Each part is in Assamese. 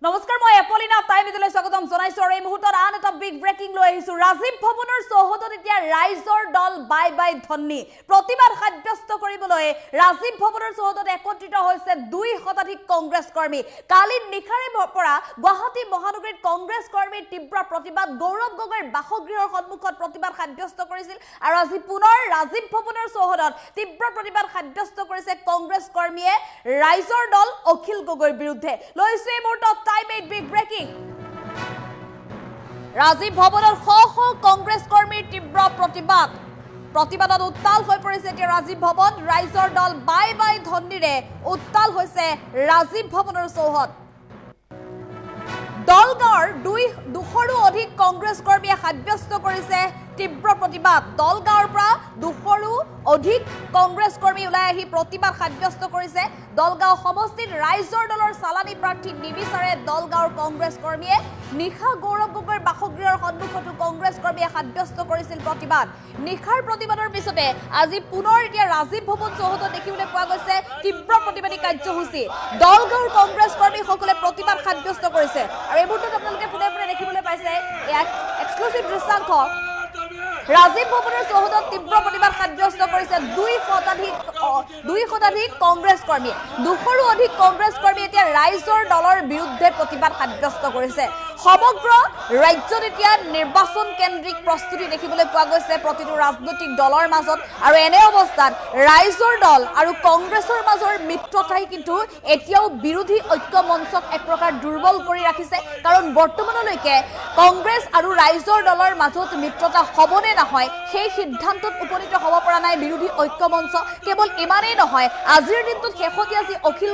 নমস্কাৰ মই এপলিনা টাইমলৈ স্বাগতম জনাইছো আৰু এই মুহূৰ্তত আন এটা বিগ ব্ৰেকিং লৈ আহিছো ৰাজীৱ ভৱনৰ চৌহদত এতিয়া ৰাইজৰ দল বাই বাই ধন্নি প্ৰতিবাদ সাব্যস্ত কৰিবলৈ ৰাজীৱ ভৱনৰ চৌহদত একত্ৰিত হৈছে 2 শতাধিক কংগ্ৰেছ কৰ্মী কালি নিখাৰে পৰা গুৱাহাটী মহানগৰীত কংগ্ৰেছ কৰ্মীৰ তীব্ৰ প্ৰতিবাদ গৌৰৱ গগৈৰ বাসগৃহৰ সন্মুখত প্ৰতিবাদ সাব্যস্ত কৰিছিল আৰু আজি পুনৰ ৰাজীৱ ভৱনৰ চৌহদত তীব্ৰ প্ৰতিবাদ সাব্যস্ত কৰিছে কংগ্ৰেছ কৰ্মীয়ে ৰাইজৰ দল অখিল গগৈৰ বিৰুদ্ধে লৈছে এই মুহূৰ্তত Time 8 big breaking. Rajiv Bhavanor শ কংগ্ৰেছ কৰ্মীৰ তীব্ৰ প্ৰতিবাদত উত্তাল হৈ পৰিছে এতিয়া ৰাজীৱ ভৱন ৰাইজৰ দল বাই বাই ধন্নিৰে উত্তাল হৈছে ৰাজীৱ ভৱনৰ চৌহদ দলগাঁৱৰ 200ৰো অধিক কংগ্ৰেছ কৰ্মীয়ে সাব্যস্ত কৰিছে তীব্ৰ প্ৰতিবাদ দলগাঁৱৰ পৰা 200ৰো অধিক কংগ্ৰেছ কৰ্মী ওলাই আহি প্ৰতিবাদ সাব্যস্ত কৰিছে দলগাঁও সমষ্টিত ৰাইজৰ দলৰ চালানী প্ৰাৰ্থী নিবিচাৰে দলগাঁৱৰ কংগ্ৰেছ কৰ্মীয়ে নিখা গৌৰৱ গগৈৰ বাসগৃহৰ সন্মুখতো কংগ্ৰেছ কৰ্মীয়ে সাব্যস্ত কৰিছিল প্ৰতিবাদ নিখাৰ প্ৰতিবাদৰ পিছতে আজি পুনৰ এতিয়া ৰাজীৱ ভৱন চৌহদত দেখিবলৈ পোৱা গৈছে তীব্ৰ প্ৰতিবাদী কাৰ্যসূচী দলগাঁৱৰ কংগ্ৰেছ কৰ্মীসকলে প্ৰতিবাদ সাব্যস্ত কৰিছে আৰু এই মুহূৰ্তত আপোনালোকে পুনে দেখিবলৈ পাইছে এক এক্সক্লুসিভ দৃশ্যাংশ ৰাজীৱ ভৱনৰ চৌহদত তীব্ৰ প্ৰতিবাদ সাব্যস্ত কৰিছে 2 শতাধিক কংগ্ৰেছ কৰ্মীয়ে 200ৰো অধিক কংগ্ৰেছ কৰ্মী এতিয়া ৰাইজৰ দলৰ বিৰুদ্ধে প্ৰতিবাদ সাব্যস্ত কৰিছে সমগ্ৰ ৰাজ্যত এতিয়া নিৰ্বাচন কেন্দ্ৰিক প্ৰস্তুতি দেখিবলৈ পোৱা গৈছে প্ৰতিটো ৰাজনৈতিক দলৰ মাজত আৰু এনে অৱস্থাত ৰাইজৰ দল আৰু কংগ্ৰেছৰ মাজৰ মিত্ৰতাই কিন্তু এতিয়াও বিৰোধী ঐক্য মঞ্চক এক প্ৰকাৰ দুৰ্বল কৰি ৰাখিছে কাৰণ বৰ্তমানলৈকে কংগ্ৰেছ আৰু ৰাইজৰ দলৰ মাজত মিত্ৰতা হ'বনে নহয় সেই সিদ্ধান্তত উপনীত হ'ব পৰা নাই বিৰোধী ঐক্য মঞ্চ কেৱল ইমানেই নহয় আজিৰ দিনটোত শেহতীয়া যি অখিল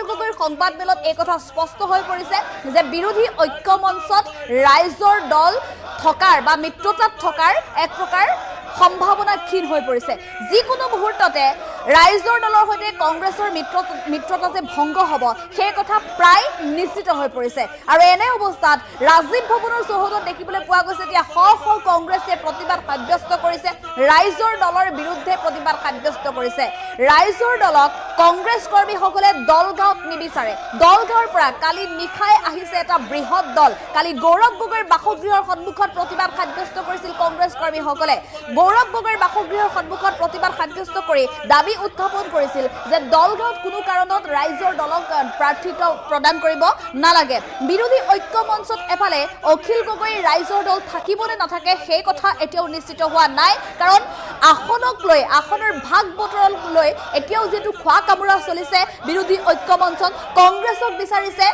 গগৈৰ সংবাদমেলত এই কথা স্পষ্ট হৈ পৰিছে যে বিৰোধী ঐক্য মঞ্চত ৰাইজৰ দল থকাৰ বা মিত্ৰতাত থকাৰ এক প্ৰকাৰ সম্ভাৱনা ক্ষীণ হৈ পৰিছে যিকোনো মুহূৰ্ততে ৰাইজৰ দলৰ সৈতে কংগ্ৰেছৰ মিত্ৰতা যে ভংগ হ'ব সেই কথা প্ৰায় নিশ্চিত হৈ পৰিছে আৰু এনে অৱস্থাত ৰাজীৱ ভৱনৰ চৌহদত দেখিবলৈ পোৱা গৈছে এতিয়া শ কংগ্ৰেছে প্ৰতিবাদ সাব্যস্ত কৰিছে ৰাইজৰ দলৰ বিৰুদ্ধে প্ৰতিবাদ সাব্যস্ত কৰিছে ৰাইজৰ দলক কংগ্ৰেছ কৰ্মীসকলে দলগাঁৱত নিবিচাৰে দলগাঁৱৰ পৰা কালি নিশাই আহিছে এটা বৃহৎ দল কালি গৌৰৱ গগৈৰ বাসগৃহৰ সন্মুখত প্ৰতিবাদ সাব্যস্ত কৰিছিল কংগ্ৰেছ কৰ্মীসকলে গৌৰৱ গগৈৰ বাসগৃহৰ সন্মুখত প্ৰতিবাদ সাব্যস্ত কৰি দাবী উত্থাপন কৰিছিল যে দলগাঁৱত কোনো কাৰণত ৰাইজৰ দলক প্ৰাৰ্থিত্ব প্ৰদান কৰিব নালাগে বিৰোধী ঐক্য মঞ্চত এফালে অখিল গগৈ ৰাইজৰ দল থাকিবনে নাথাকে সেই কথা এতিয়াও নিশ্চিত হোৱা নাই কাৰণ আসনক লৈ আসনৰ ভাগ বতৰক লৈ এতিয়াও যেটো খোৱা কামৰা চলিছে বিৰোধী ঐক্য মঞ্চত কংগ্ৰেছক বিচাৰিছে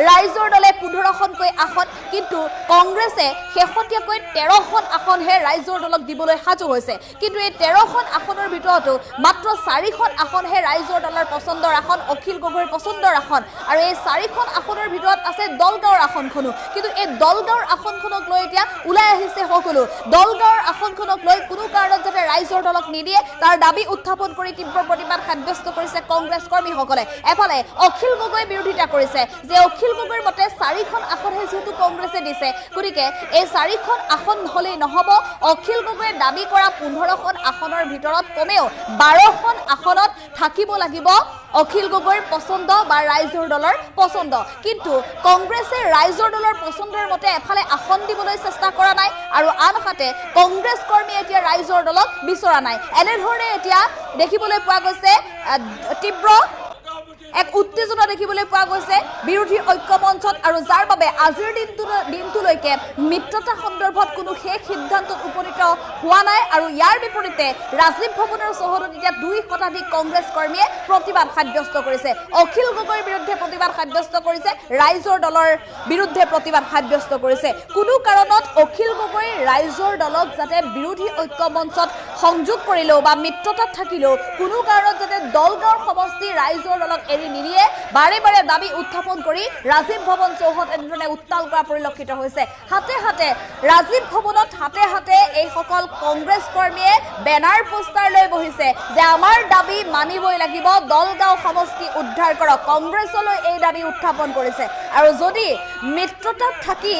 ৰাইজৰ দলে 15খনকৈ আসন কিন্তু কংগ্ৰেছে শেহতীয়াকৈ 13খন আসনহে ৰাইজৰ দলক দিবলৈ সাজু হৈছে কিন্তু এই 13খন আসনৰ ভিতৰতো মাত্ৰ 4খন আসনহে ৰাইজৰ দলৰ পছন্দৰ আসন অখিল গগৈৰ পছন্দৰ আসন আৰু এই 4খন আসনৰ ভিতৰত আছে দলগাঁৱৰ আসনখনো কিন্তু এই দলগাঁৱৰ আসনখনক লৈ এতিয়া ওলাই আহিছে সকলো দলগাঁৱৰ আসনখনক লৈ কোনো কাৰণত যাতে ৰাইজৰ দলক নিদিয়ে তাৰ দাবী উত্থাপন কৰি তীব্ৰ প্ৰতিবাদ সাব্যস্ত কৰিছে কংগ্ৰেছ কৰ্মীসকলে এফালে অখিল গগৈ বিৰোধিতা কৰিছে যে অখিল গগৈৰ মতে 4খন আসনহে যেহেতু কংগ্ৰেছে দিছে গতিকে এই 4খন আসন হলেই নহব অখিল গগৈয়ে দাবী কৰা 15খন আসনৰ ভিতৰত কমেও 12খন আসনত থাকিব লাগিব অখিল গগৈৰ পছন্দ বা ৰাইজৰ দলৰ পছন্দ কিন্তু কংগ্ৰেছে ৰাইজৰ দলৰ পছন্দৰ মতে এফালে আসন দিবলৈ চেষ্টা কৰা নাই আৰু আনহাতে কংগ্ৰেছ কৰ্মীয়ে এতিয়া ৰাইজৰ দলক বিচৰা নাই এনেধৰণে এতিয়া দেখিবলৈ পোৱা গৈছে তীব্ৰ এক উত্তেজনা দেখিবলৈ পোৱা গৈছে বিৰোধী ঐক্য মঞ্চত আৰু যাৰ বাবে আজিৰ দিনটোলৈকে মিত্ৰতা সন্দৰ্ভত কোনো শেষ সিদ্ধান্তত উপনীত হোৱা নাই আৰু ইয়াৰ বিপৰীতে ৰাজীৱ ভৱনৰ চৌহদত এতিয়া 2 শতাধিক কংগ্ৰেছ কৰ্মীয়ে প্ৰতিবাদ সাব্যস্ত কৰিছে অখিল গগৈৰ বিৰুদ্ধে প্ৰতিবাদ সাব্যস্ত কৰিছে ৰাইজৰ দলৰ বিৰুদ্ধে প্ৰতিবাদ সাব্যস্ত কৰিছে কোনো কাৰণত অখিল গগৈ ৰাইজৰ দলক যাতে বিৰোধী ঐক্য মঞ্চত সংযোগ কৰিলেও বা মিত্ৰতাত থাকিলেও কোনো কাৰণত যাতে দলগাঁৱৰ সমষ্টি ৰাইজৰ দলক নিদিয়ে বাৰে বাৰে দাবী উত্থাপন কৰি ৰাজীৱ ভৱন চৌহদ এনেধৰণে উত্তাল কৰা পৰিলক্ষিত হৈছে হাতে ৰাজীৱ ভৱনত হাতে এই সকল কংগ্ৰেছ কৰ্মীয়ে বেনাৰ পোষ্টাৰ লৈ বহিছে যে আমাৰ দাবী মানিবই লাগিব দলগাঁও সমষ্টি উদ্ধাৰ কৰক কংগ্ৰেছলৈ এই দাবী উত্থাপন কৰিছে আৰু যদি মিত্ৰতাত থাকি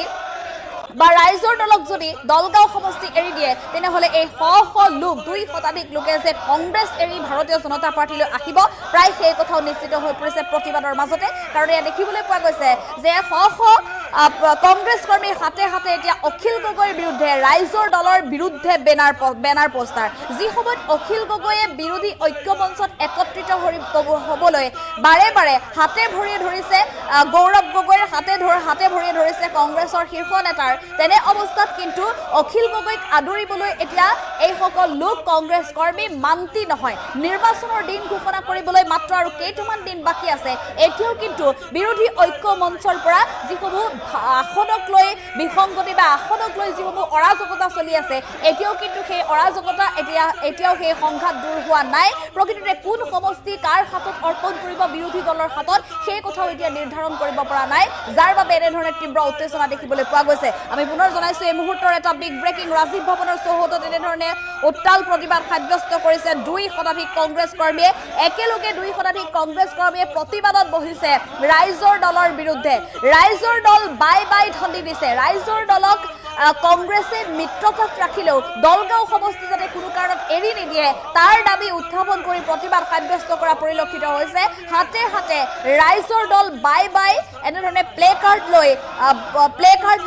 বা ৰাইজৰ দলক যদি দলগাঁও সমষ্টি এৰি দিয়ে তেনেহ'লে এই শ শ লোক 2 শতাধিক লোকে যে কংগ্ৰেছ এৰি ভাৰতীয় জনতা পাৰ্টিলৈ আহিব প্ৰায় সেই কথাও নিশ্চিত হৈ পৰিছে প্ৰতিবাদৰ মাজতে কাৰণ এয়া দেখিবলৈ পোৱা গৈছে যে শ শ কংগ্ৰেছ কৰ্মীৰ হাতে হাতে এতিয়া অখিল গগৈৰ বিৰুদ্ধে ৰাইজৰ দলৰ বিৰুদ্ধে বেনাৰ পোষ্টাৰ যি সময়ত অখিল গগৈয়ে বিৰোধী ঐক্য মঞ্চত একত্ৰিত হ'বলৈ বাৰে বাৰে হাতে ভৰিয়ে ধৰিছে গৌৰৱ গগৈৰ হাতে ভৰিয়ে ধৰিছে কংগ্ৰেছৰ শীৰ্ষ নেতাৰ তেনে অৱস্থাত কিন্তু অখিল গগৈক আদৰিবলৈ এতিয়া এইসকল লোক কংগ্ৰেছ কৰ্মী মান্তি নহয় নিৰ্বাচনৰ দিন ঘোষণা কৰিবলৈ মাত্ৰ আৰু কেইটামান দিন বাকী আছে এতিয়াও কিন্তু বিৰোধী ঐক্য মঞ্চৰ পৰা যিসমূহ আসনক লৈ বিসংগতি বা আসনক লৈ যিসমূহ অৰাজকতা চলি আছে এতিয়াও কিন্তু সেই অৰাজকতা এতিয়াও সেই সংঘাত দূৰ হোৱা নাই প্ৰকৃততে কোন সমষ্টি কাৰ হাতত অৰ্পণ কৰিব বিৰোধী দলৰ হাতত সেই কথাও এতিয়া নিৰ্ধাৰণ কৰিব পৰা নাই যাৰ বাবে এনেধৰণে তীব্ৰ উত্তেজনা দেখিবলৈ পোৱা গৈছে আমি পুনৰ জনাইছো এই মুহূৰ্তৰ এটা বিগ ব্ৰেকিং ৰাজীৱ ভৱনৰ চৌহদত এনেধৰণে উত্তাল প্ৰতিবাদ সাব্যস্ত কৰিছে 2 শতাধিক কংগ্ৰেছ কৰ্মীয়ে একেলগে 2 শতাধিক কংগ্ৰেছ কৰ্মীয়ে প্ৰতিবাদত বহিছে ৰাইজৰ দলৰ বিৰুদ্ধে ৰাইজৰ দল বাই বাই ধন্দি দিছে ৰাইজৰ দলক কংগ্ৰেছে মিত্ৰতাত ৰাখিলেও দলগাঁও সমষ্টি যাতে কোনো কাৰণত এৰি নিদিয়ে তাৰ দাবী উত্থাপন কৰি প্ৰতিবাদ সাব্যস্ত কৰা পৰিলক্ষিত হৈছে হাতে হাতে ৰাইজৰ দল বাই বাই এনেধৰণে প্লে কাৰ্ড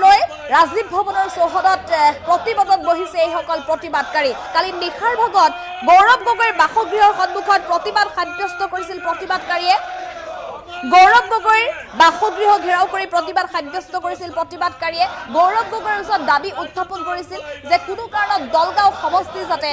লৈ ৰাজীৱ ভৱনৰ চৌহদত প্ৰতিবাদত বহিছে এইসকল প্ৰতিবাদকাৰী কালি নিশাৰ ভাগত গৌৰৱ গগৈৰ বাসগৃহৰ সন্মুখত প্ৰতিবাদ সাব্যস্ত কৰিছিল প্ৰতিবাদকাৰীয়ে গৌৰৱ গগৈৰ বাসগৃহ ঘেৰাও কৰি প্ৰতিবাদ সাব্যস্ত কৰিছিল প্ৰতিবাদকাৰীয়ে গৌৰৱ গগৈৰ ওচৰত দাবী উত্থাপন কৰিছিল যে কোনো কাৰণত দলগাঁও সমষ্টি যাতে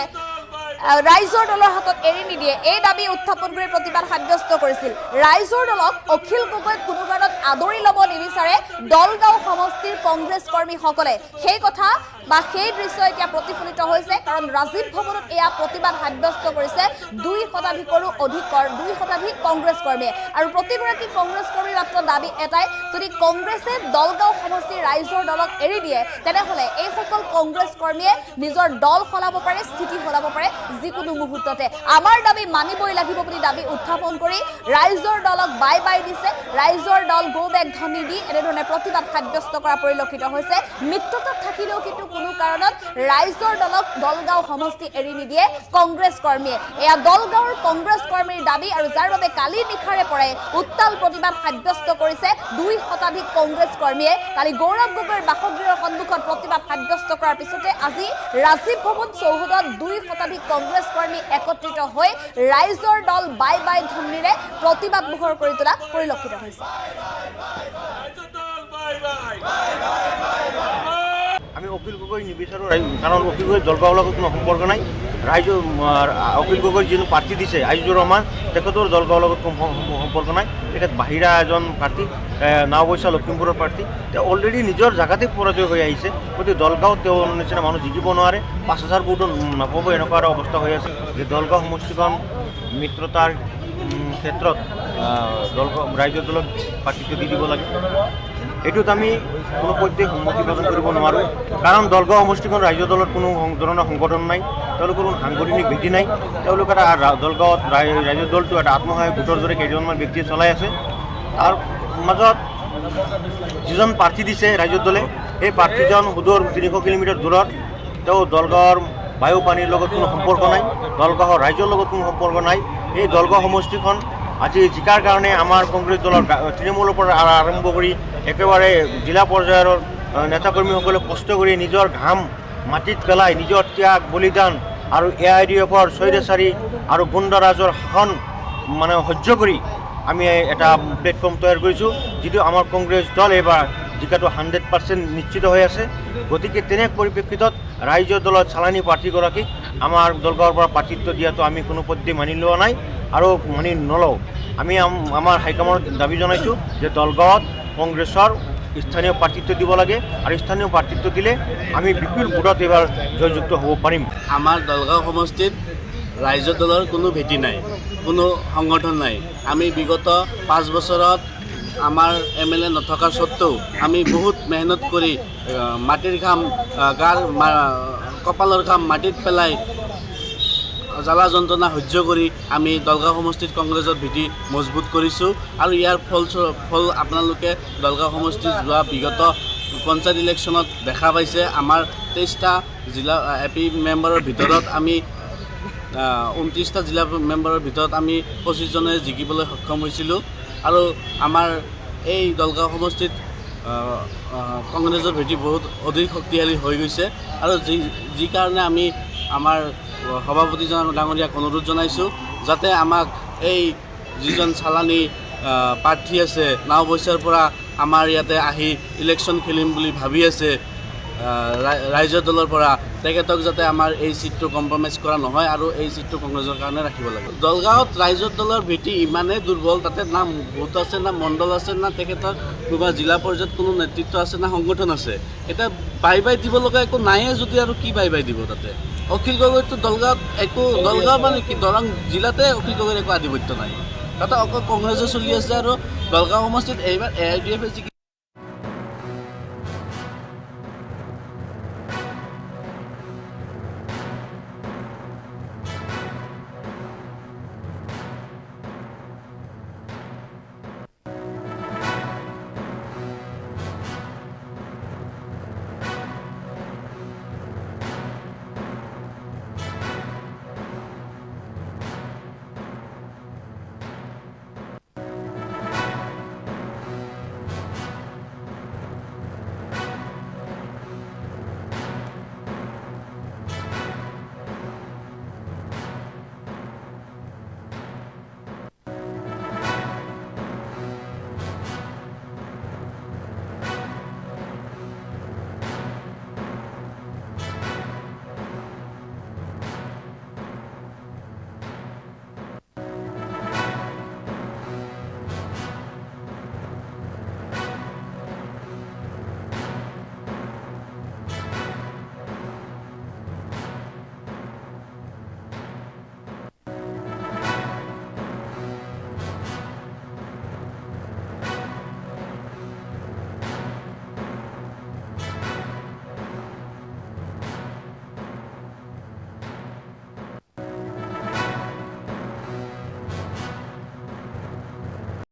ৰাইজৰ দলৰ হাতত এৰি নিদিয়ে এই দাবী উত্থাপন কৰি প্ৰতিবাদ সাব্যস্ত কৰিছিল ৰাইজৰ দলক অখিল গগৈক কোনো কাৰণত আদৰি ল'ব নিবিচাৰে দলগাঁও সমষ্টিৰ কংগ্ৰেছ কৰ্মীসকলে সেই কথা বা সেই দৃশ্য এতিয়া প্ৰতিফলিত হৈছে কাৰণ ৰাজীৱ ভৱনত এয়া প্ৰতিবাদ সাব্যস্ত কৰিছে 2 শতাধিকৰো অধিক 2 শতাধিক কংগ্ৰেছ কৰ্মীয়ে আৰু প্ৰতিগৰাকী কংগ্ৰেছ কৰ্মীৰ মাত্ৰ দাবী এটাই যদি কংগ্ৰেছে দলগাঁও সমষ্টিৰ ৰাইজৰ দলক এৰি দিয়ে তেনেহ'লে এইসকল কংগ্ৰেছ কৰ্মীয়ে নিজৰ দল সলাব পাৰে স্থিতি সলাব পাৰে যিকোনো মুহূৰ্ততে আমাৰ দাবী মানিবই লাগিব বুলি দাবী উত্থাপন কৰি ৰাইজৰ দলক বাই বাই দিছে ৰাইজৰ দল গো বেক ধনি দি এনেধৰণে প্ৰতিবাদ সাব্যস্ত কৰা পৰিলক্ষিত হৈছে মিত্ৰতাত থাকিলেও কিন্তু কোনো কাৰণত ৰাইজৰ দলক দলগাঁও সমষ্টি এৰি নিদিয়ে কংগ্ৰেছ কৰ্মীয়ে এয়া দলগাঁৱৰ কংগ্ৰেছ কৰ্মীৰ দাবী আৰু যাৰ বাবে কালি নিশাৰে পৰাই উত্তাল প্ৰতিবাদ সাব্যস্ত কৰিছে 2 শতাধিক কংগ্ৰেছ কৰ্মীয়ে কালি গৌৰৱ গগৈৰ বাসগৃহৰ সন্মুখত প্ৰতিবাদ সাব্যস্ত কৰাৰ পিছতে আজি ৰাজীৱ ভৱন চৌহদত 2 শতাধিক কংগ্ৰেছ কৰ্মী একত্ৰিত হৈ ৰাইজৰ দল বাই বাই ধনিৰে প্ৰতিবাদ মুখৰ কৰি তোলা পৰিলক্ষিত হৈছে আমি অখিল গগৈ নিবিচাৰোঁ কাৰণ অখিল গগৈ দলগাঁৱৰ লগত কোনো সম্পৰ্ক নাই ৰাইজ অখিল গগৈ যিটো প্ৰাৰ্থী দিছে আইজুৰ ৰহমান তেখেতৰ দলগাঁৱৰ লগত কোনো সম্পৰ্ক নাই তেখেত বাহিৰা এজন প্ৰাৰ্থী নাওবৈচা লখিমপুৰৰ প্ৰাৰ্থী তেওঁ অলৰেডি নিজৰ জেগাতে পৰাজয় হৈ আহিছে গতিকে দলগাঁৱত তেওঁৰ নিচিনা মানুহ জিকিব নোৱাৰে 5000 ভোটো নাপাব এনেকুৱা এটা অৱস্থা হৈ আছে যে দলগাঁও সমষ্টিখন মিত্ৰতাৰ ক্ষেত্ৰত ৰাইজৰ দলক প্ৰাৰ্থীটো দি দিব লাগে এইটোত আমি কোনো পধ্যে সন্মতি প্ৰদান কৰিব নোৱাৰোঁ কাৰণ দলগাঁও সমষ্টিখন ৰাইজৰ দলত কোনো ধৰণৰ সংগঠন নাই তেওঁলোকৰ কোনো সাংগঠনিক ভেটি নাই তেওঁলোক এটা দলগাঁৱত ৰাইজৰ দলটো এটা আত্মসহায়ক গোটৰ দৰে কেইজনমান ব্যক্তিয়ে চলাই আছে তাৰ মাজত যিজন প্ৰাৰ্থী দিছে ৰাইজৰ দলে সেই প্ৰাৰ্থীজন সুদূৰ 300 কিলোমিটাৰ দূৰত তেওঁ দলগাঁৱৰ বায়ু পানীৰ লগত কোনো সম্পৰ্ক নাই দলগাঁৱৰ ৰাইজৰ লগত কোনো সম্পৰ্ক নাই এই দলগাঁও সমষ্টিখন আজি জিকাৰ কাৰণে আমাৰ কংগ্ৰেছ দলৰ তৃণমূলৰ পৰা আৰম্ভ কৰি একেবাৰে জিলা পৰ্যায়ৰ নেতাকৰ্মীসকলে কষ্ট কৰি নিজৰ ঘাম মাটিত পেলাই নিজৰ ত্যাগ বলিদান আৰু AIDFৰ স্বৈৰাচাৰী আৰু গুণ্ডাৰাজৰ শাসন মানে সহ্য কৰি আমি এটা প্লেটফৰ্ম তৈয়াৰ কৰিছোঁ যিটো আমাৰ কংগ্ৰেছ দল এইবাৰ জিকাটো 100% নিশ্চিত হৈ আছে গতিকে তেনে পৰিপ্ৰেক্ষিতত ৰাইজৰ দলৰ চালানী প্ৰাৰ্থীগৰাকীক আমাৰ দলগাঁৱৰ পৰা প্ৰাৰ্থিত্ব দিয়াটো আমি কোনো পধ্যে মানি লোৱা নাই আৰু মানি নলওঁ আমি আমাৰ হাইকমাণ্ডত দাবী জনাইছোঁ যে দলগাঁৱত কংগ্ৰেছৰ স্থানীয় প্ৰাৰ্থিত্ব দিব লাগে আৰু স্থানীয় প্ৰাৰ্থিত্ব দিলে আমি বিপুল ভোটত এইবাৰ জয়যুক্ত হ'ব পাৰিম আমাৰ দলগাঁও সমষ্টিত ৰাইজৰ দলৰ কোনো ভেটি নাই কোনো সংগঠন নাই আমি বিগত 5 বছৰত আমাৰ MLA নথকাৰ স্বত্তেও আমি বহুত মেহনত কৰি মাটিৰ ঘাম গাৰ কপালৰ ঘাম মাটিত পেলাই জ্বালা যন্ত্ৰণা সহ্য কৰি আমি দলগাঁও সমষ্টিত কংগ্ৰেছৰ ভেটি মজবুত কৰিছোঁ আৰু ইয়াৰ ফল আপোনালোকে দলগাঁও সমষ্টিত যোৱা বিগত পঞ্চায়ত ইলেকশ্যনত দেখা পাইছে আমাৰ 23টা জিলা এপি মেম্বাৰৰ ভিতৰত আমি 29টা জিলা মেম্বাৰৰ ভিতৰত আমি 25জনে জিকিবলৈ সক্ষম হৈছিলোঁ আৰু আমাৰ এই দলগাঁও সমষ্টিত কংগ্ৰেছৰ ভেটি বহুত অধিক শক্তিশালী হৈ গৈছে আৰু যি কাৰণে আমি আমাৰ সভাপতিজন ডাঙৰীয়াক অনুৰোধ জনাইছোঁ যাতে আমাক এই যিজন চালানী প্ৰাৰ্থী আছে নাওবৈচাৰ পৰা আমাৰ ইয়াতে আহি ইলেকশ্যন খেলিম বুলি ভাবি আছে ৰাইজৰ দলৰ পৰা তেখেতক যাতে আমাৰ এই চিটটো কম্প্ৰমাইজ কৰা নহয় আৰু এই চিটটো কংগ্ৰেছৰ কাৰণে ৰাখিব লাগে দলগাঁৱত ৰাইজৰ দলৰ ভেটি ইমানেই দুৰ্বল তাতে না ভোট আছে না মণ্ডল আছে না তেখেতৰ কিবা জিলা পৰ্যায়ত কোনো নেতৃত্ব আছে না সংগঠন আছে এতিয়া বাই দিব লগা একো নাইয়ে যদি আৰু কি বাই দিব তাতে অখিল গগৈতো দলগাঁৱত একো দলগাঁও মানে কি দৰং জিলাতে অখিল গগৈৰ একো আধিপত্য নাই তাতে অকল কংগ্ৰেছে চলি আছে আৰু দলগাঁও সমষ্টিত এইবাৰ AIDF